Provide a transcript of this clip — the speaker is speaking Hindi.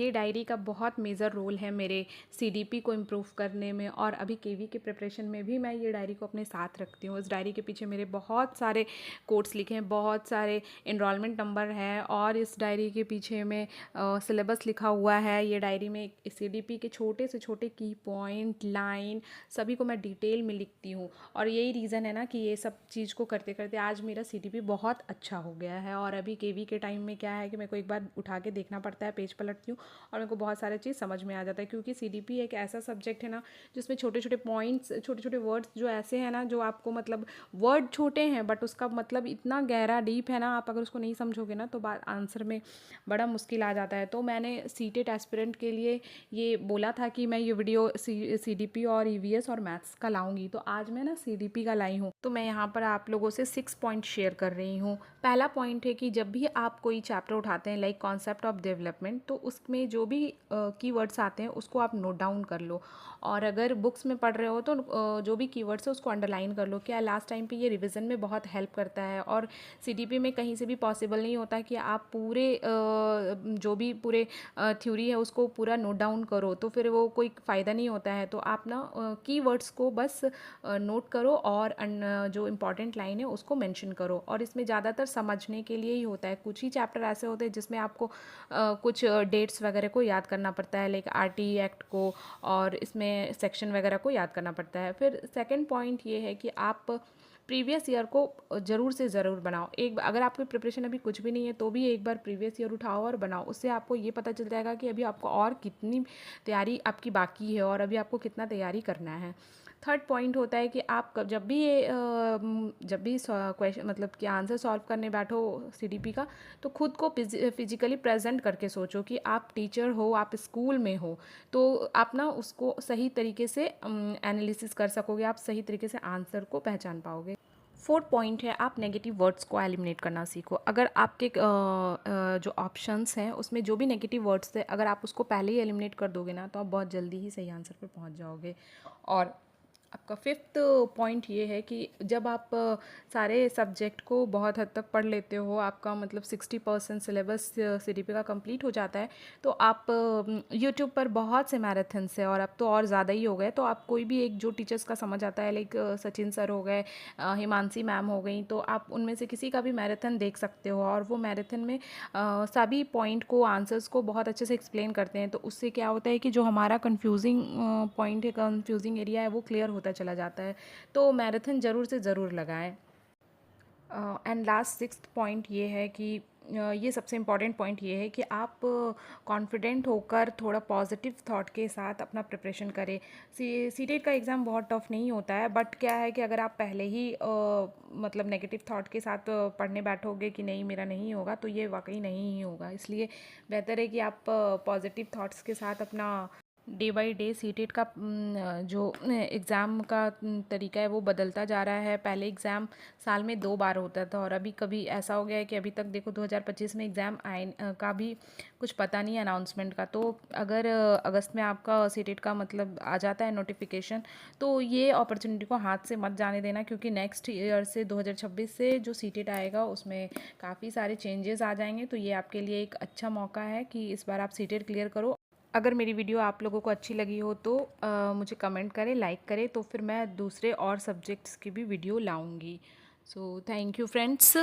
ये डायरी का बहुत मेजर रोल है मेरे सीडीपी को इम्प्रूव करने में, और अभी केवी के प्रिपरेशन में भी मैं ये डायरी को अपने साथ रखती हूँ। इस डायरी के पीछे मेरे बहुत सारे कोट्स लिखे हैं, बहुत सारे इनरोलमेंट नंबर हैं, और इस डायरी के पीछे में सिलेबस लिखा हुआ है। ये डायरी में सीडीपी के छोटे से छोटे की पॉइंट, लाइन, सभी को मैं डिटेल में लिखती हूँ। और यही रीज़न है ना कि ये सब चीज़ को करते करते आज मेरा सीडीपी बहुत अच्छा हो गया है। और अभी केवी के टाइम में क्या है कि मेरे को एक बार उठा के देखना पड़ता है, पेज पलटती हूँ और मेरे को बहुत सारे चीज़ समझ में आ जाता है, क्योंकि सीडीपी एक ऐसा सब्जेक्ट है ना जिसमें छोटे छोटे पॉइंट्स, छोटे छोटे वर्ड्स जो ऐसे हैं ना, जो आपको मतलब वर्ड छोटे हैं बट उसका मतलब इतना गहरा डीप है ना, आप अगर उसको नहीं समझोगे ना तो बात आंसर में बड़ा मुश्किल आ जाता है। तो मैंने सीटेट एस्पिरेंट के लिए ये बोला था कि मैं ये वीडियो सीडीपी और ईवीएस और मैथ्स का लाऊंगी, तो आज मैं ना सीडीपी का लाई हूँ। तो मैं यहाँ पर आप लोगों से 6 पॉइंट शेयर कर रही हूँ। पहला पॉइंट है कि जब भी आप कोई चैप्टर उठाते हैं लाइक कॉन्सेप्ट ऑफ डेवलपमेंट, तो उसमें जो भी कीवर्ड्स आते हैं उसको आप नोट डाउन कर लो। और अगर बुक्स में पढ़ रहे हो तो जो भी कीवर्ड्स है उसको अंडरलाइन कर लो। क्या लास्ट टाइम पे ये रिवीजन में बहुत हेल्प करता है। और सीडीपी में कहीं से भी पॉसिबल नहीं होता कि आप पूरे जो भी पूरे थ्योरी है उसको पूरा नोट डाउन करो, तो फिर वो कोई फ़ायदा नहीं होता है। तो आप ना कीवर्ड्स को बस नोट करो और जो इम्पॉर्टेंट लाइन है उसको मेंशन करो। और इसमें ज़्यादातर समझने के लिए ही होता है। कुछ ही चैप्टर ऐसे होते हैं जिसमें आपको कुछ डेट्स वगैरह को याद करना पड़ता है, लाइक आरटी एक्ट को, और इसमें सेक्शन वगैरह को याद करना पड़ता है। फिर सेकंड पॉइंट ये है कि आप प्रीवियस ईयर को ज़रूर से ज़रूर बनाओ। एक अगर आपकी प्रिपरेशन अभी कुछ भी नहीं है तो भी एक बार प्रीवियस ईयर उठाओ और बनाओ। उससे आपको ये पता चल जाएगा कि अभी आपको और कितनी तैयारी आपकी बाकी है और अभी आपको कितना तैयारी करना है। थर्ड पॉइंट होता है कि आप जब भी ये जब भी क्वेश्चन मतलब कि आंसर सॉल्व करने बैठो सीडीपी का, तो खुद को फिजिकली प्रेजेंट करके सोचो कि आप टीचर हो, आप स्कूल में हो, तो आप ना उसको सही तरीके से एनालिसिस कर सकोगे, आप सही तरीके से आंसर को पहचान पाओगे। फोर्थ पॉइंट है आप नेगेटिव वर्ड्स को एलिमिनेट करना सीखो। अगर आपके जो ऑप्शंस हैं उसमें जो भी नेगेटिव वर्ड्स थे, अगर आप उसको पहले ही एलिमिनेट कर दोगे ना तो आप बहुत जल्दी ही सही आंसर पर पहुंच जाओगे। और आपका फिफ्थ पॉइंट ये है कि जब आप सारे सब्जेक्ट को बहुत हद तक पढ़ लेते हो, आपका मतलब 60% सिलेबस सीडीपी का कंप्लीट हो जाता है, तो आप यूट्यूब पर बहुत से मैराथन्स है, और अब तो और ज़्यादा ही हो गए। तो आप कोई भी एक जो टीचर्स का समझ आता है, लाइक सचिन सर हो गए, हिमांशी मैम हो गई, तो आप उनमें से किसी का भी मैराथन देख सकते हो। और वो मैराथन में सभी पॉइंट को, आंसर्स को बहुत अच्छे से एक्सप्लेन करते हैं। तो उससे क्या होता है कि जो हमारा कंफ्यूजिंग पॉइंट है, कंफ्यूजिंग एरिया है, वो क्लियर होता चला जाता है। तो मैराथन ज़रूर से ज़रूर लगाएं। एंड लास्ट सिक्स्थ पॉइंट ये है कि ये सबसे इम्पॉर्टेंट पॉइंट ये है कि आप कॉन्फिडेंट होकर थोड़ा पॉजिटिव थॉट के साथ अपना प्रिपरेशन करें। सीटेट का एग्ज़ाम बहुत टफ नहीं होता है, बट क्या है कि अगर आप पहले ही मतलब नेगेटिव थॉट के साथ पढ़ने बैठोगे कि नहीं मेरा नहीं होगा, तो ये वाकई नहीं ही होगा। इसलिए बेहतर है कि आप पॉजिटिव थॉट्स के साथ अपना डे बाई डे सीटेट का जो एग्ज़ाम का तरीका है वो बदलता जा रहा है। पहले एग्ज़ाम साल में 2 बार होता था, और अभी कभी ऐसा हो गया है कि अभी तक देखो 2025 में एग्ज़ाम आए का भी कुछ पता नहीं है अनाउंसमेंट का। तो अगर अगस्त में आपका सीटेट का मतलब आ जाता है नोटिफिकेशन, तो ये अपॉर्चुनिटी को हाथ से मत जाने देना, क्योंकि नेक्स्ट ईयर से 2026 से जो सीटेट आएगा उसमें काफ़ी सारे चेंजेस आ जाएंगे। तो ये आपके लिए एक अच्छा मौका है कि इस बार आप सीटेट क्लियर करो। अगर मेरी वीडियो आप लोगों को अच्छी लगी हो तो मुझे कमेंट करें, लाइक करें, तो फिर मैं दूसरे और सब्जेक्ट्स की भी वीडियो लाऊंगी। So thank you friends.